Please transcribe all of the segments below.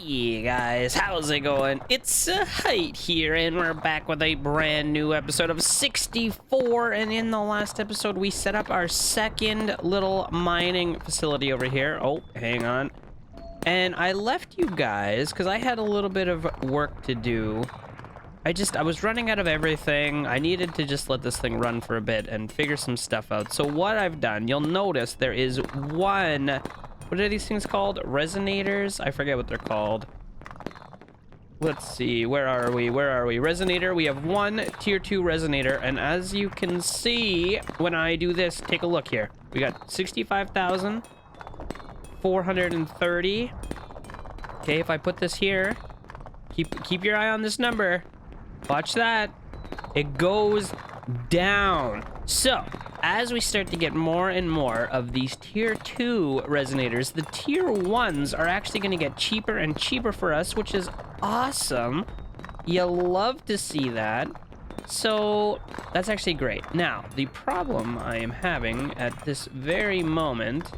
Hey guys, how's it going? It's Zahait here, and we're back with a brand new episode of 64. And in the last episode, we set up our second little mining facility over here. Oh, hang on. And I left you guys because I had a little bit of work to do. I was running out of everything. I needed to just let this thing run for a bit and figure some stuff out. So what I've done, you'll notice there is one... What are these things called? Resonators? I forget what they're called. Let's see. Where are we? Resonator. We have one tier 2 resonator. And as you can see, when I do this, take a look here. We got 65,430. Okay, if I put this here, keep your eye on this number. Watch that. It goes down. So, as we start to get more and more of these tier 2 resonators, the tier 1s are actually going to get cheaper and cheaper for us, which is awesome. You love to see that. So, that's actually great. Now, the problem I am having at this very moment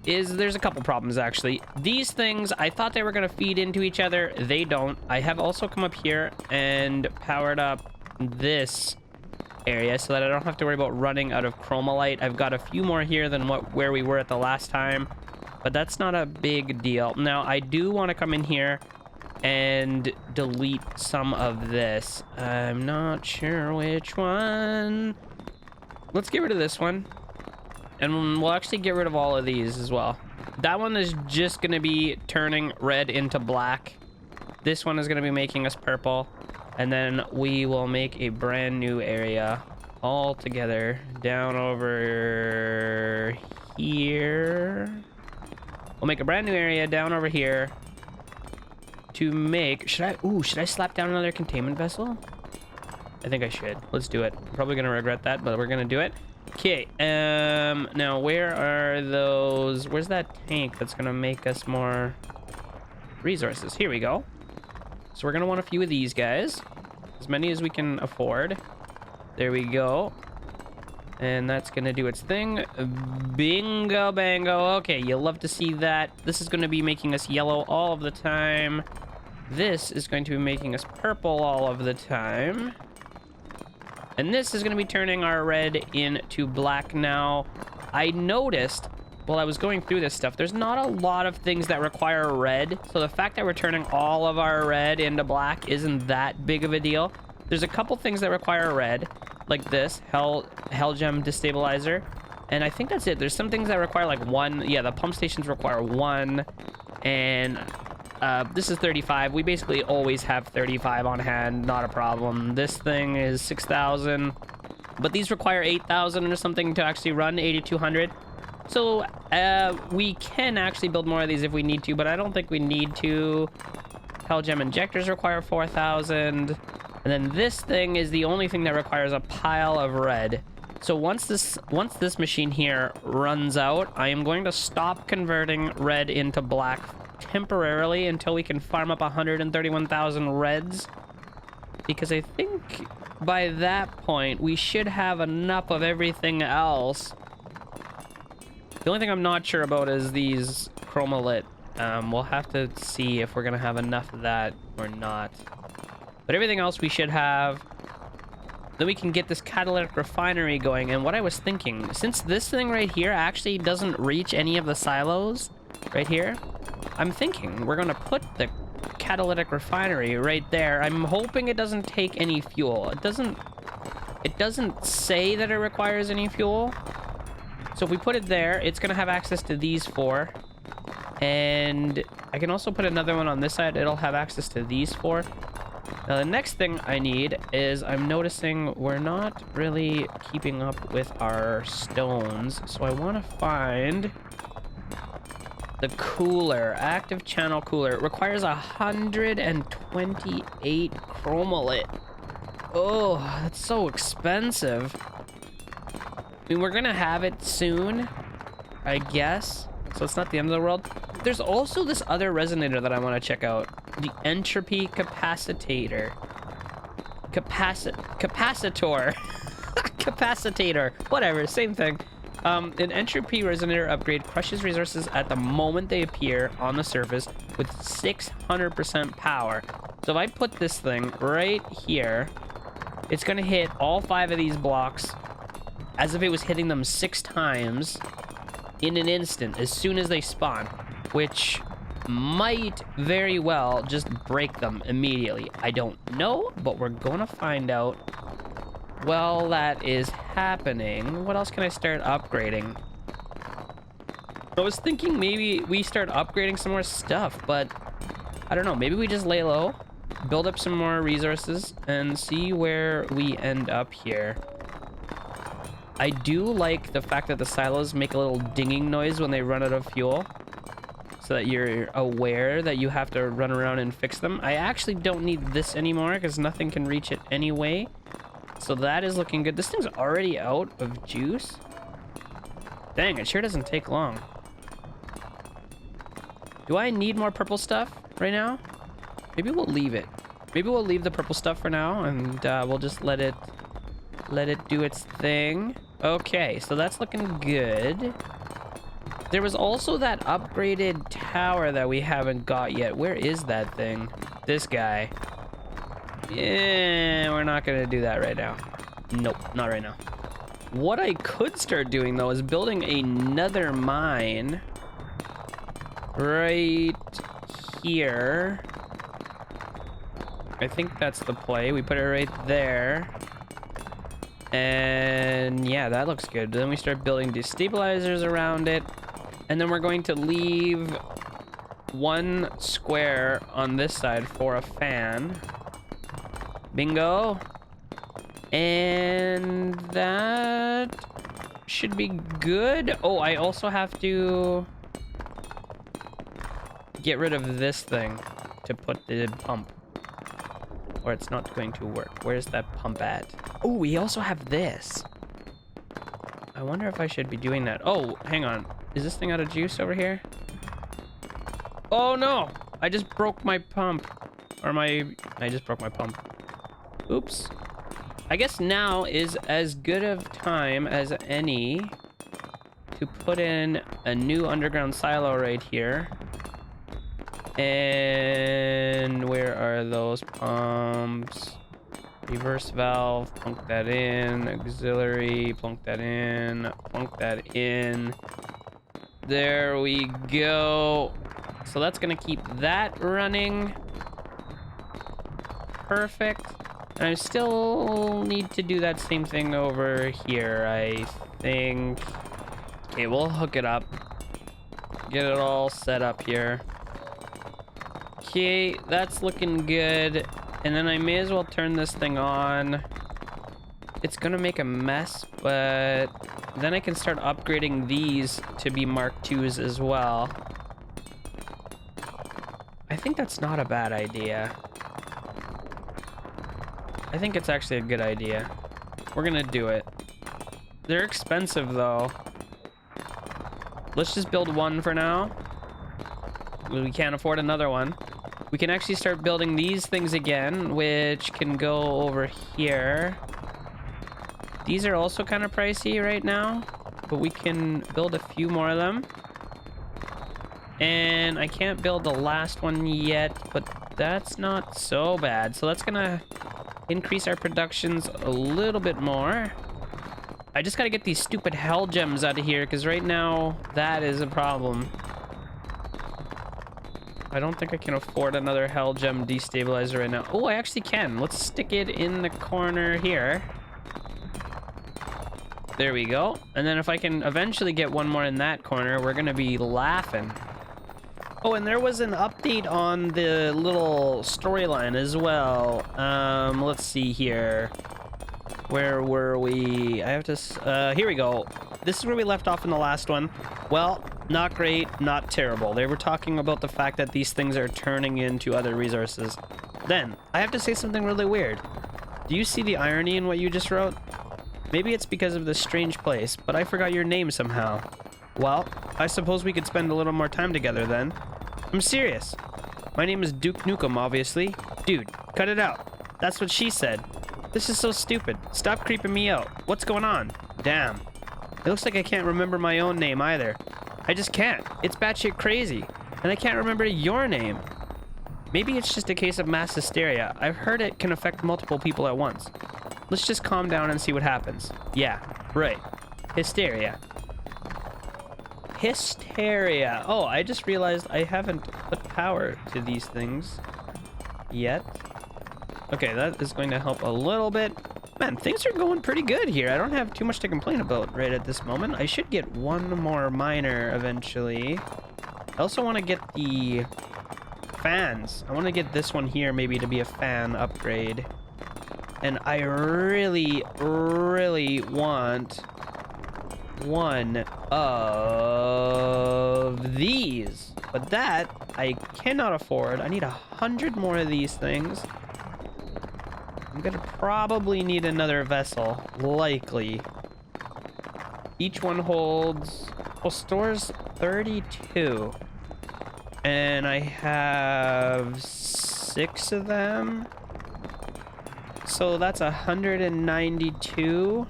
is there's a couple problems, actually. These things, I thought they were going to feed into each other. They don't. I have also come up here and powered up this area so that I don't have to worry about running out of chromalite. I've got a few more here than where we were at the last time, but that's not a big deal. Now, I do want to come in here and delete some of this. I'm not sure which one. Let's get rid of this one. And we'll actually get rid of all of these as well. That one is just going to be turning red into black. This one is going to be making us purple. And then we will make a brand new area all together down over here. We'll make a brand new area down over here to make... Should I slap down another containment vessel? I think I should. Let's do it. I'm probably going to regret that, but we're going to do it. Okay, now where are those? Where's that tank that's gonna make us more resources? Here we go. So we're gonna want a few of these guys, as many as we can afford. There we go. And that's gonna do its thing. Bingo bango. Okay, you'll love to see that. This is gonna be making us yellow all of the time. This is going to be making us purple all of the time. And this is going to be turning our red into black now. I noticed while I was going through this stuff, there's not a lot of things that require red. So the fact that we're turning all of our red into black isn't that big of a deal. There's a couple things that require red, like this, Hell Gem Destabilizer. And I think that's it. There's some things that require like one. Yeah, the pump stations require one. And... this is 35. We basically always have 35 on hand, not a problem. This thing is 6,000, but these require 8,000 or something to actually run 8,200. So we can actually build more of these if we need to, but I don't think we need to. Hell Gem injectors require 4,000, and then this thing is the only thing that requires a pile of red. So once this machine here runs out, I am going to stop converting red into black temporarily until we can farm up 131,000 reds, because I think by that point we should have enough of everything else. The only thing I'm not sure about is these chromalite. We'll have to see if we're gonna have enough of that or not, but everything else we should have. Then we can get this catalytic refinery going. And what I was thinking, since this thing right here actually doesn't reach any of the silos right here, I'm thinking we're gonna put the catalytic refinery right there. I'm hoping it doesn't take any fuel. It doesn't say that it requires any fuel. So if we put it there, it's gonna have access to these 4. And I can also put another one on this side. It'll have access to these 4. Now the next thing I need is, I'm noticing we're not really keeping up with our stones. So I wanna find... the cooler, active channel cooler. It requires 128 chromalite. Oh, that's so expensive. I mean, we're gonna have it soon, I guess. So it's not the end of the world. There's also this other resonator that I want to check out. The entropy capacitor. Capacitor. Capacitator. Whatever, same thing. An entropy resonator upgrade crushes resources at the moment they appear on the surface with 600% power. So if I put this thing right here, it's gonna hit all 5 of these blocks as if it was hitting them 6 times in an instant as soon as they spawn, which might very well just break them immediately. I don't know, but we're gonna find out while that is happening. What else can I start upgrading? I was thinking maybe we start upgrading some more stuff, but I don't know. Maybe we just lay low, build up some more resources, and see where we end up here. I do like the fact that the silos make a little dinging noise when they run out of fuel, so that you're aware that you have to run around and fix them. I actually don't need this anymore because nothing can reach it anyway. So that is looking good. This thing's already out of juice. Dang, it sure doesn't take long. Do I need more purple stuff right now? Maybe we'll leave it. Maybe we'll leave the purple stuff for now, and we'll just let it do its thing. Okay, so that's looking good. There was also that upgraded tower that we haven't got yet. Where is that thing? This guy. Yeah, we're not gonna do that right now. Nope, not right now. What I could start doing though is building another mine right here. I think that's the play. We put it right there. And yeah, that looks good. Then we start building destabilizers around it. And then we're going to leave 1 square on this side for a fan. Bingo. And that should be good. Oh, I also have to get rid of this thing to put the pump, or it's not going to work. Where's that pump at? Oh, we also have this. I wonder if I should be doing that. Oh, hang on. Is this thing out of juice over here? Oh no! I just broke my pump. I just broke my pump. Oops. I guess now is as good of time as any to put in a new underground silo right here. And where are those pumps? Reverse valve, plunk that in. Auxiliary, plunk that in. Plunk that in. There we go. So that's gonna keep that running. Perfect. And I still need to do that same thing over here, I think. Okay, we'll hook it up. Get it all set up here. Okay, that's looking good. And then I may as well turn this thing on. It's gonna make a mess, but then I can start upgrading these to be Mark IIs as well. I think that's not a bad idea. I think it's actually a good idea. We're gonna do it. They're expensive though. Let's just build 1 for now. We can't afford another one. We can actually start building these things again, which can go over here. These are also kind of pricey right now, but we can build a few more of them. And I can't build the last one yet, but that's not so bad. So that's gonna increase our productions a little bit more. I just gotta get these stupid hell gems out of here, because right now that is a problem. I don't think I can afford another hell gem destabilizer right now. Oh, I actually can. Let's stick it in the corner here. There we go. And then if I can eventually get one more in that corner, we're gonna be laughing. Oh, and there was an update on the little storyline as well. Let's see here. Where were we? I have to... here we go. This is where we left off in the last one. Well, not great, not terrible. They were talking about the fact that these things are turning into other resources. Then, I have to say something really weird. Do you see the irony in what you just wrote? Maybe it's because of this strange place, but I forgot your name somehow. Well, I suppose we could spend a little more time together then. I'm serious. My name is Duke Nukem, obviously. Dude, cut it out. That's what she said. This is so stupid. Stop creeping me out. What's going on? Damn. It looks like I can't remember my own name either. I just can't. It's batshit crazy. And I can't remember your name. Maybe it's just a case of mass hysteria. I've heard it can affect multiple people at once. Let's just calm down and see what happens. Yeah, right. Hysteria. Hysteria. Oh, I just realized I haven't put power to these things yet. Okay, that is going to help a little bit. Man, things are going pretty good here. I don't have too much to complain about right at this moment. I should get one more miner eventually. I also want to get the fans. I want to get this one here maybe to be a fan upgrade. And I really, really want one of these. But that I cannot afford. I need 100 more of these things. I'm gonna probably need another vessel, likely. Each one holds, well, stores 32. And I have 6 of them. So that's 192.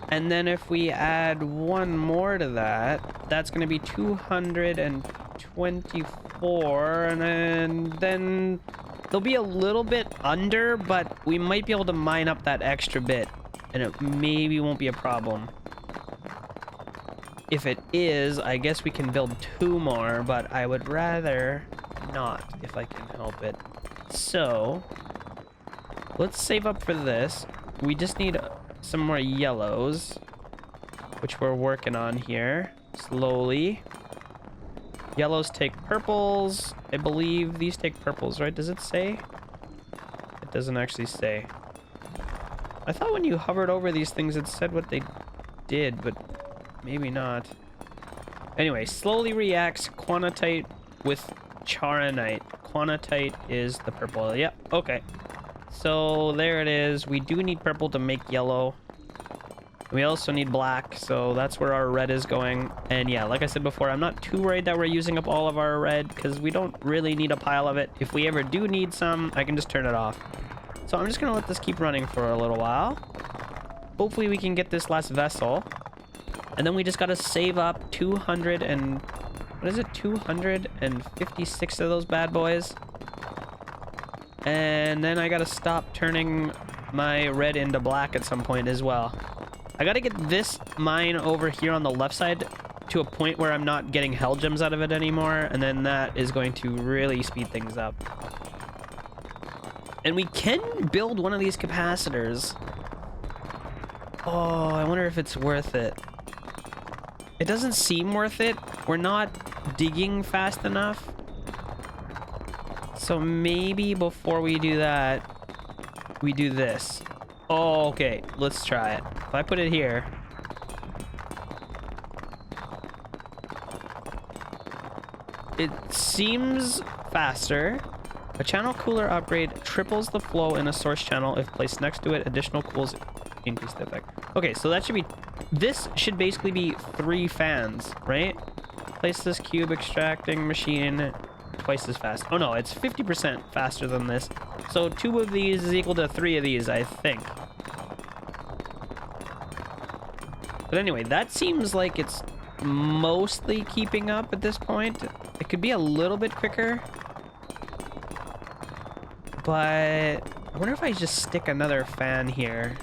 And then if we add one more to that, that's gonna be 224. And then they'll be a little bit under, but we might be able to mine up that extra bit, and it maybe won't be a problem. If it is, I guess we can build 2 more, but I would rather not if I can help it. So, let's save up for this. We just need some more yellows, which we're working on here, slowly. Yellows take purples. I believe these take purples, right? Does it say? It doesn't actually say. I thought when you hovered over these things, it said what they did, but maybe not. Anyway, slowly reacts quantitite with charonite. Quantitite is the purple. Yep, okay. So there it is. We do need purple to make yellow. We also need black, so that's where our red is going. And yeah, like I said before, I'm not too worried that we're using up all of our red, because we don't really need a pile of it. If we ever do need some, I can just turn it off. So I'm just going to let this keep running for a little while. Hopefully we can get this last vessel. And then we just got to save up 200 and... what is it? 256 of those bad boys. And then I got to stop turning my red into black at some point as well. I gotta get this mine over here on the left side to a point where I'm not getting hell gems out of it anymore, and then that is going to really speed things up. And we can build one of these capacitors. Oh, I wonder if it's worth it. It doesn't seem worth it. We're not digging fast enough. So maybe before we do that, we do this. Oh, okay, let's try it. If I put it here... it seems faster. A channel cooler upgrade triples the flow in a source channel. If placed next to it, additional cools increase the effect. Okay, so that should be... this should basically be 3 fans, right? Place this cube extracting machine twice as fast. Oh no, it's 50% faster than this. So 2 of these is equal to 3 of these, I think. But anyway, that seems like it's mostly keeping up at this point. It could be a little bit quicker. But I wonder if I just stick another fan here.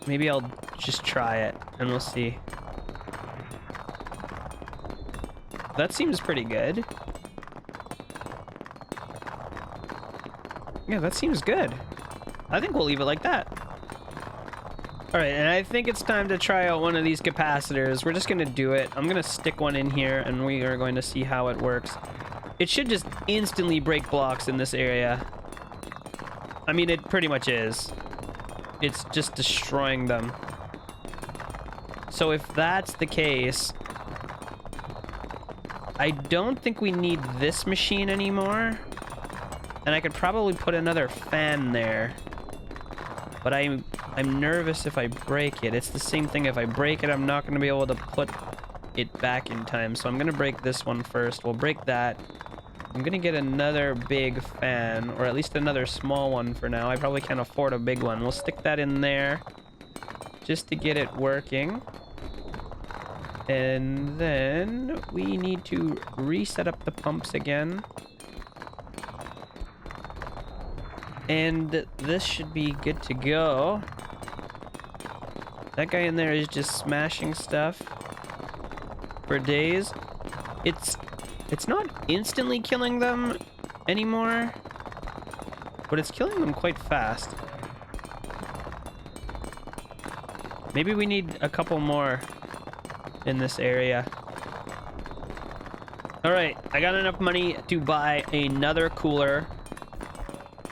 Maybe I'll just try it and we'll see. That seems pretty good. Yeah, that seems good. I think we'll leave it like that. Alright, and I think it's time to try out one of these capacitors. We're just going to do it. I'm going to stick one in here, and we are going to see how it works. It should just instantly break blocks in this area. I mean, it pretty much is. It's just destroying them. So if that's the case, I don't think we need this machine anymore. And I could probably put another fan there. But I'm nervous if I break it. It's the same thing. If I break it, I'm not going to be able to put it back in time. So I'm going to break this one first. We'll break that. I'm gonna get another big fan, or at least another small one for now. I probably can't afford a big one. We'll stick that in there just to get it working. And then we need to reset up the pumps again. And this should be good to go. That guy in there is just smashing stuff for days. It's not instantly killing them anymore, but it's killing them quite fast. Maybe we need a couple more in this area. All right, I got enough money to buy another cooler.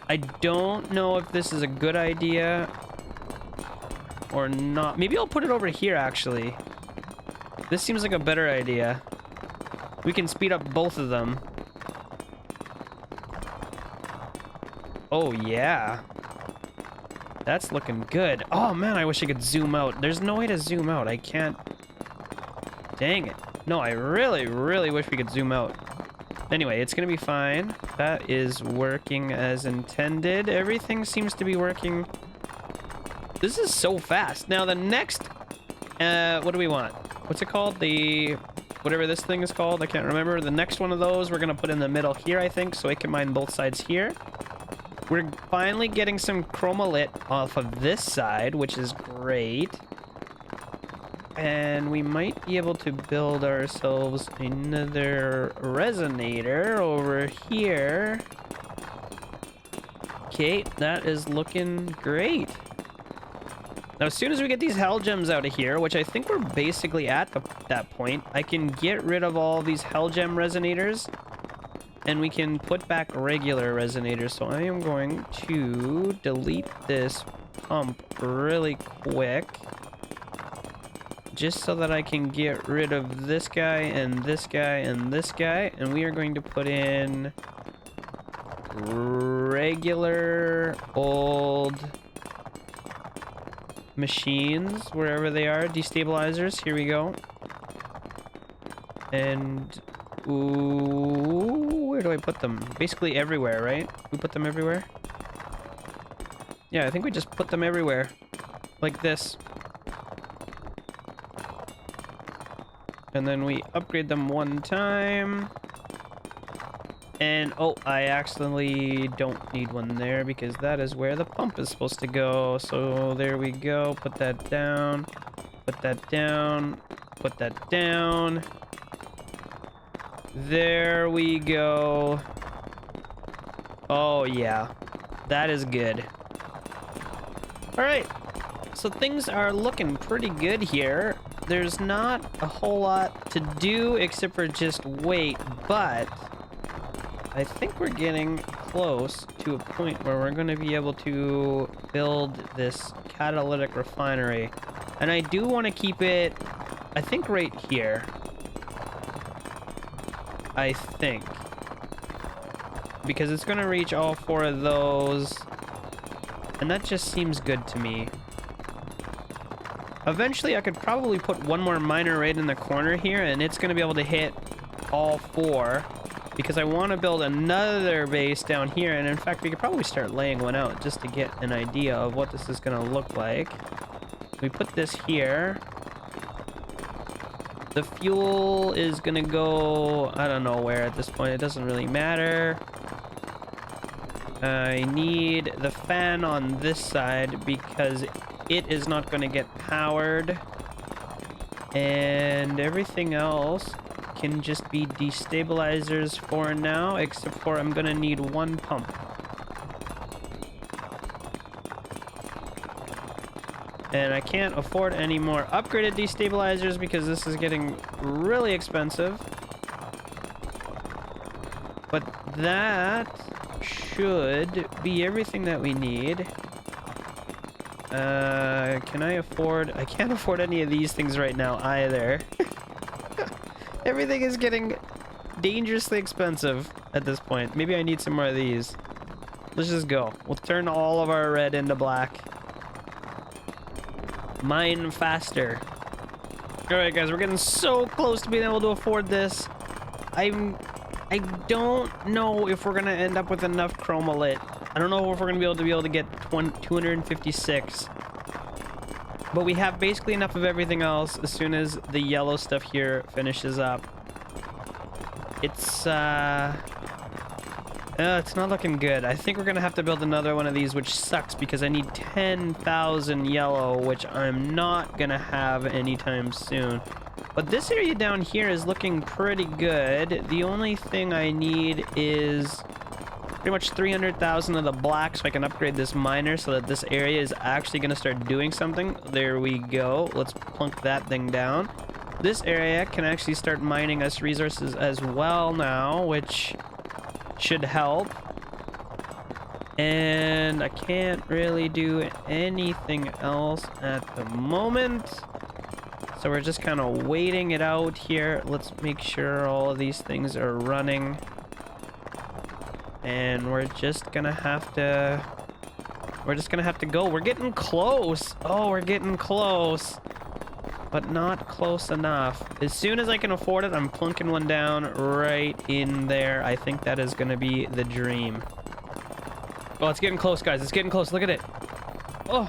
I don't know if this is a good idea or not. Maybe I'll put it over here, actually. This seems like a better idea. We can speed up both of them. Oh, yeah. That's looking good. Oh, man, I wish I could zoom out. There's no way to zoom out. I can't. Dang it. No, I really, really wish we could zoom out. Anyway, it's gonna be fine. That is working as intended. Everything seems to be working. This is so fast. Now, the next... what do we want? What's it called? The... whatever this thing is called, I can't remember. The next one of those we're gonna put in the middle here, I think, so it can mine both sides here. We're finally getting some chromolit off of this side, which is great. And we might be able to build ourselves another resonator over here. Okay, that is looking great. Now, as soon as we get these hell gems out of here, which I think we're basically at that point, I can get rid of all these hell gem resonators, and we can put back regular resonators. So I am going to delete this pump really quick, just so that I can get rid of this guy and this guy and this guy, and we are going to put in regular old machines wherever they are. Destabilizers, here we go. And ooh, where do I put them? Basically everywhere, right? We put them everywhere? Yeah, I think we just put them everywhere. Like this. And then we upgrade them one time. And, oh, I accidentally don't need one there because that is where the pump is supposed to go. So there we go. Put that down. Put that down. Put that down. There we go. Oh, yeah. That is good. All right. So things are looking pretty good here. There's not a whole lot to do except for just wait, but I think we're getting close to a point where we're going to be able to build this catalytic refinery. And I do want to keep it, I think, right here. I think. Because it's going to reach all four of those. And that just seems good to me. Eventually, I could probably put one more miner right in the corner here, and it's going to be able to hit all four. Because I want to build another base down here, and in fact, we could probably start laying one out just to get an idea of what this is going to look like. We put this here. The fuel is going to go, I don't know where at this point. It doesn't really matter. I need the fan on this side because it is not going to get powered. And everything else can just be destabilizers for now, except for I'm going to need one pump. And I can't afford any more upgraded destabilizers because this is getting really expensive. But that should be everything that we need. Can I afford... I can't afford any of these things right now either. Everything is getting dangerously expensive at this point. Maybe I need some more of these. Let's just go. We'll turn all of our red into black. Mine faster. Alright guys, we're getting so close to being able to afford this. I'm I don't know if we're gonna end up with enough chromolit. I don't know if we're gonna be able to get 256. But we have basically enough of everything else as soon as the yellow stuff here finishes up. It's not looking good. I think we're gonna have to build another one of these, which sucks because I need 10,000 yellow, which I'm not gonna have anytime soon. But this area down here is looking pretty good. The only thing I need is pretty much 300,000 of the black so I can upgrade this miner so that this area is actually going to start doing something. There we go. Let's plunk that thing down. This area can actually start mining us resources as well now, which should help. And I can't really do anything else at the moment. So we're just kind of waiting it out here. Let's make sure all of these things are running. And we're just gonna have to go. We're getting close. Oh, we're getting close. But not close enough. As soon as I can afford it, I'm plunking one down right in there. I think that is gonna be the dream. Oh, it's getting close, guys. It's getting close. Look at it. Oh,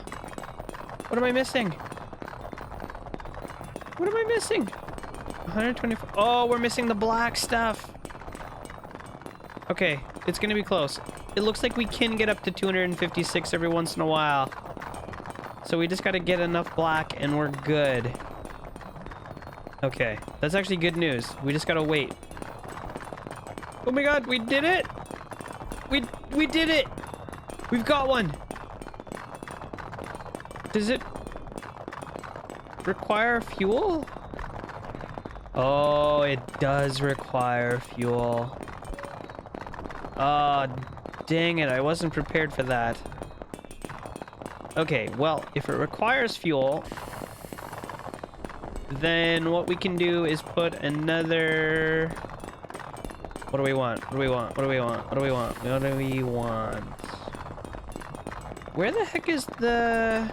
what am I missing? What am I missing? 124. Oh, we're missing the black stuff. Okay, it's gonna be close. It looks like we can get up to 256 every once in a while. So we just gotta get enough black and we're good. Okay, that's actually good news. We just gotta wait. Oh my god, we did it! We did it! We've got one! Does it require fuel? Oh, it does require fuel. Oh, dang it. I wasn't prepared for that. Okay, well, if it requires fuel, then what we can do is put another... What do we want? What do we want? What do we want? What do we want? What do we want? Where the heck is the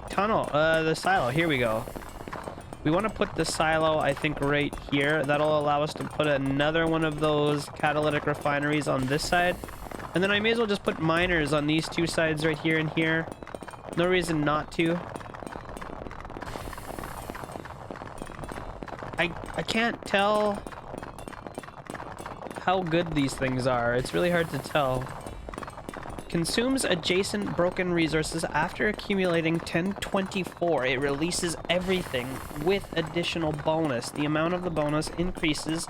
tunnel? The silo. Here we go. We want to put the silo, I think, right here. That'll allow us to put another one of those catalytic refineries on this side. And then I may as well just put miners on these two sides right here and here. No reason not to. I can't tell how good these things are. It's really hard to tell. Consumes adjacent broken resources after accumulating 1024. It releases everything with additional bonus. The amount of the bonus increases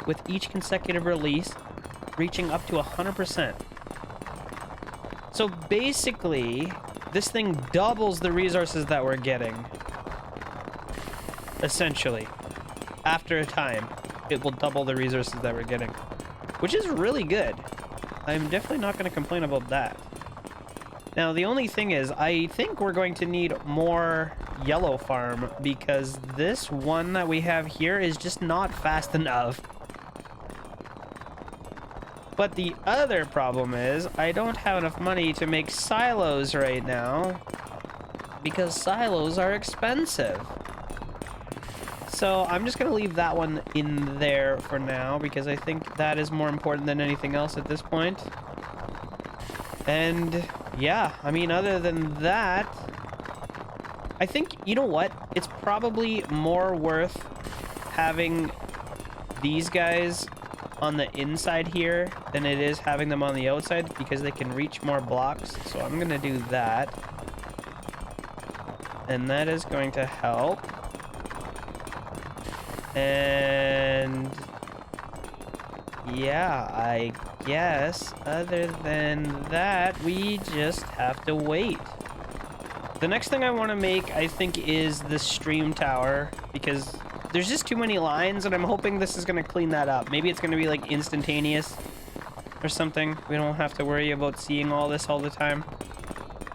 with each consecutive release, reaching up to 100%. So basically, this thing doubles the resources that we're getting. Essentially. After a time, it will double the resources that we're getting. Which is really good. I'm definitely not going to complain about that. Now, the only thing is, I think we're going to need more yellow farm because this one that we have here is just not fast enough. But the other problem is, I don't have enough money to make silos right now because silos are expensive. So I'm just going to leave that one in there for now because I think that is more important than anything else at this point. And yeah, I mean, other than that, I think, you know what? It's probably more worth having these guys on the inside here than it is having them on the outside because they can reach more blocks. So I'm going to do that. And that is going to help. And yeah, I guess other than that, we just have to wait. The next thing I want to make, I think, is the stream tower because there's just too many lines and I'm hoping this is going to clean that up. Maybe it's going to be like instantaneous or something. We don't have to worry about seeing all this all the time.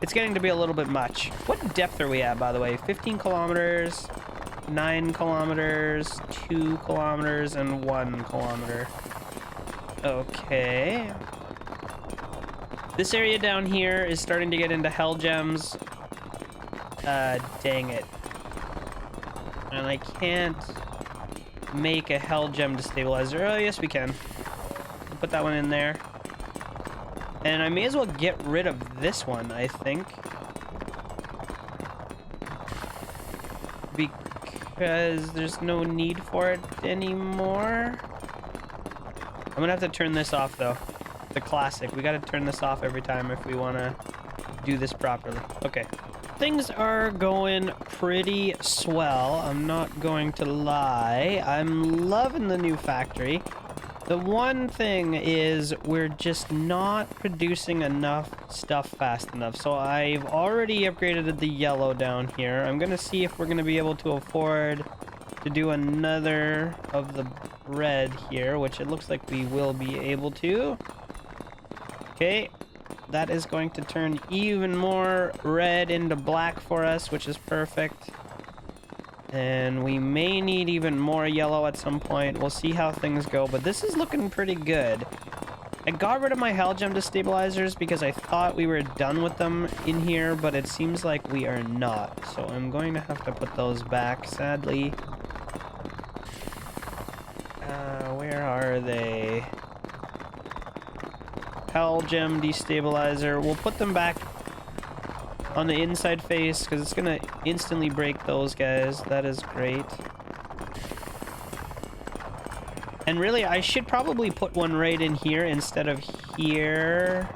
It's getting to be a little bit much. What depth are we at, by the way? 15 kilometers. 9 kilometers, 2 kilometers, and 1 kilometer. Okay. This area down here is starting to get into hell gems. Dang it. And I can't make a hell gem destabilizer. Oh, yes, we can. We'll put that one in there. And I may as well get rid of this one, I think. Because there's no need for it anymore. I'm gonna have to turn this off, though. The classic. We gotta turn this off every time if we want to do this properly. Okay. Things are going pretty swell. I'm not going to lie. I'm loving the new factory. The one thing is we're just not producing enough stuff fast enough. So I've already upgraded the yellow down here. I'm going to see if we're going to be able to afford to do another of the red here, which it looks like we will be able to. Okay, that is going to turn even more red into black for us, which is perfect. And we may need even more yellow at some point. We'll see how things go, but this is looking pretty good. I got rid of my hell gem destabilizers because I thought we were done with them in here, but it seems like we are not. So I'm going to have to put those back, sadly. Where are they? Hell gem destabilizer. We'll put them back on the inside face because it's gonna instantly break those guys. That is great. And really, I should probably put one right in here instead of here.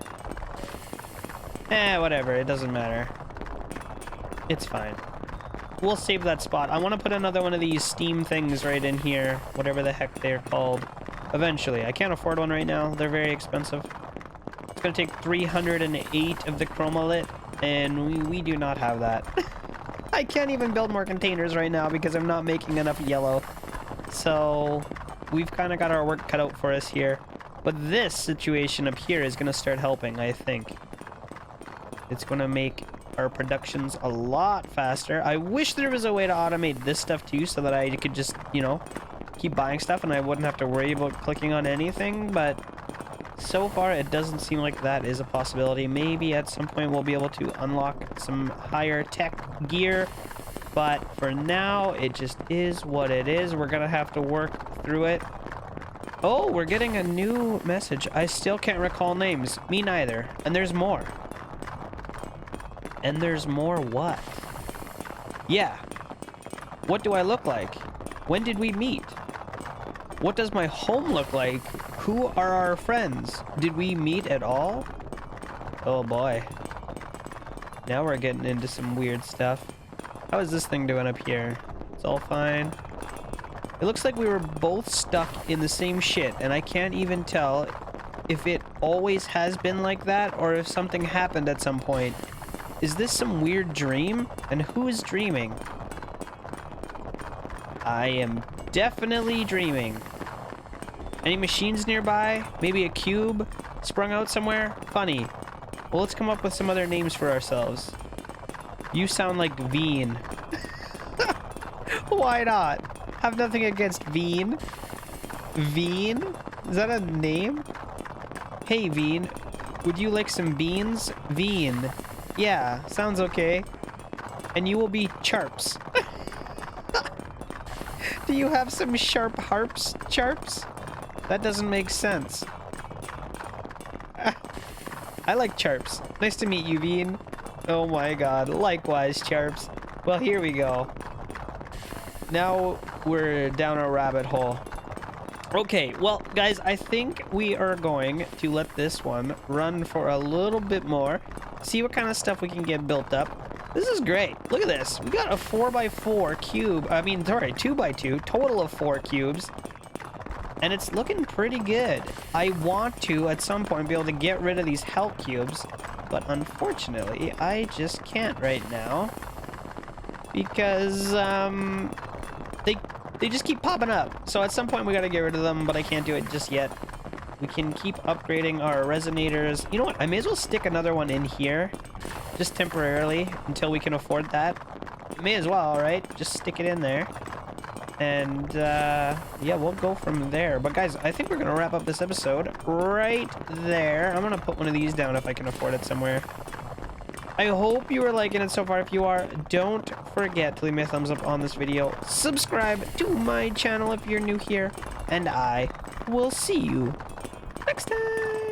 Whatever. It doesn't matter. It's fine. We'll save that spot. I want to put another one of these steam things right in here. Whatever the heck they're called. Eventually. I can't afford one right now. They're very expensive. It's gonna take 308 of the chromolit. And we do not have that. I can't even build more containers right now because I'm not making enough yellow. So we've kind of got our work cut out for us here. But this situation up here is going to start helping, I think. It's going to make our productions a lot faster. I wish there was a way to automate this stuff too so that I could just, you know, keep buying stuff and I wouldn't have to worry about clicking on anything. But so far, it doesn't seem like that is a possibility. Maybe at some point we'll be able to unlock some higher tech gear. But for now, it just is what it is. We're going to have to work through it. Oh, we're getting a new message. I still can't recall names. Me neither. And there's more. And there's more what? Yeah. What do I look like? When did we meet? What does my home look like? Who are our friends? Did we meet at all? Oh boy. Now we're getting into some weird stuff. How is this thing doing up here? It's all fine. It looks like we were both stuck in the same shit, and I can't even tell if it always has been like that or if something happened at some point. Is this some weird dream? And who is dreaming? I am definitely dreaming. Any machines nearby? Maybe a cube sprung out somewhere? Funny. Well, let's come up with some other names for ourselves. You sound like Veen. Why not? Have nothing against Veen. Veen? Is that a name? Hey, Veen. Would you like some beans? Veen. Yeah, sounds okay. And you will be Charps. Do you have some sharp harps, Charps? That doesn't make sense. I like Charps. Nice to meet you, Veen. Oh my god. Likewise, Charps. Well, here we go. Now we're down a rabbit hole. Okay, well, guys, I think we are going to let this one run for a little bit more. See what kind of stuff we can get built up. This is great. Look at this. We got a 4x4 cube. I mean, sorry, 2x2. Total of 4 cubes. And it's looking pretty good. I want to, at some point, be able to get rid of these health cubes. But unfortunately, I just can't right now. Because, they just keep popping up. So at some point, we gotta get rid of them, but I can't do it just yet. We can keep upgrading our resonators. You know what? I may as well stick another one in here. Just temporarily, until we can afford that. May as well, right? Just stick it in there. And, yeah, we'll go from there. But, guys, I think we're going to wrap up this episode right there. I'm going to put one of these down if I can afford it somewhere. I hope you are liking it so far. If you are, don't forget to leave me a thumbs up on this video. Subscribe to my channel if you're new here. And I will see you next time.